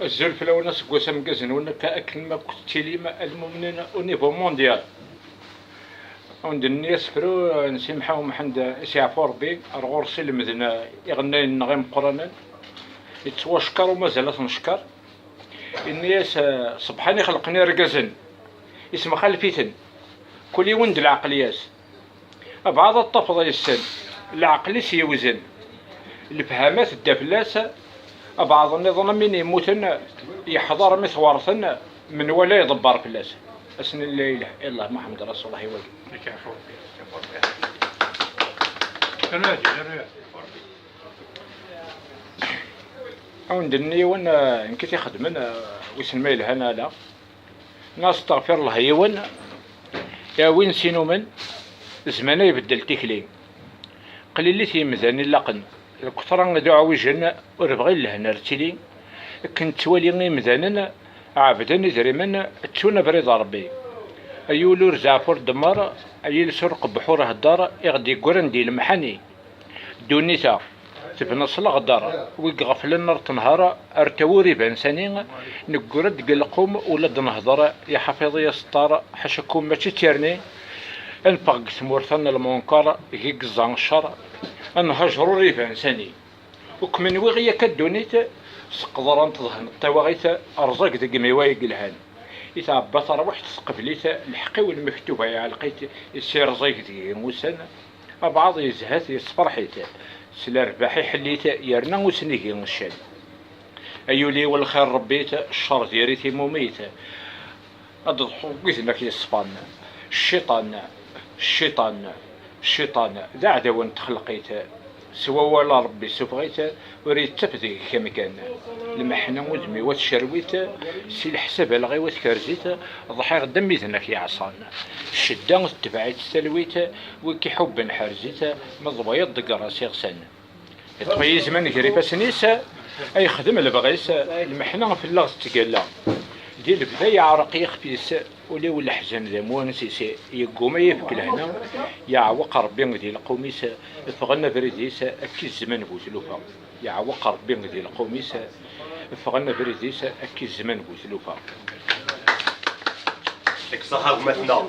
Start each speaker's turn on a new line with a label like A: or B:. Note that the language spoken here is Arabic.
A: الزلف لو ناس قسم قزن ونا كأكل ما كتيلي ما المؤمنين ونيفو مونديال عند الناس فرو نسمحهم عند يسعفوا ربي الغرس اللي مذنا يغني النغم قرانا يتوشكر ومازال نشكر الناس سبحان خلقني رقزن اسم خلفيتن كل يوند العقليات بعض الطفض يسن العقل سيوزن الفهامات الدفلاس بعض النظام من يموتن يحضر مثل ورثن من ولا يضبر فلاس أسن لا إله إلا الله محمد رسول الله وجه عندني وانا يمكن يخدمنا ويسمى له انا لا نستغفر الله يون يا وين سينو من زمانه يبدل تكلي قليل لي تيمزاني لقن الكثرة دعا وجهنا وربغي لهنا رتلي كنت ولي مذانا عابدا دريمنا تشونا بريد ربي ايولور زعفر دمار ايل سرق بحور الدار يغدي قرندي المحني دونيتا تبنى صلاغ الدار ويقغف لنا تنهار ارتوري بانسانين نقرد قلقوم ولد نهضر يا حفيظي يا ستار حشكم ماشي تيرني انفق سمورثنا المنكر هيك الشر انهجروا ريف انساني وكمن وغيا كدونيت سقدر انت ظهن الطواغيت ارزاق دق ميوايق الهان إذا بطر واحد سقبليت الحقي والمكتوبة يا لقيت يسير زيك دي موسن بعض يزهات يصفرحيت سلا رباحي حليت يرنا وسنيكي الشان أيولي والخير ربيت الشر ديريتي مميت أضحو قيثنك يصفان الشيطان ذا عدوان تخلقيت سوا ولا ربي سفغيت وريد تفذي كما كان المحنة ودمي وتشرويت سي الحساب الغي وتكرزيت ضحي غدا ميزنك يا عصان الشدة تبعيت سلويت وكي حب حرزيت مضبيض دق راسي غسان يطفي زمان كريفا سنيس اي خدم البغيس المحنة في اللغز تقلا دي البداية عرقي يخفيس ولي ولا حزن ذا موانسيس يقوم يفك لهنا يعوق ربي ديال القوميس فغنا بريديس اكي الزمان بوزلوفا يعوق ربي ديال القوميس فغنا بريديس اكي الزمان بوزلوفا
B: ديك الصحاب مثلا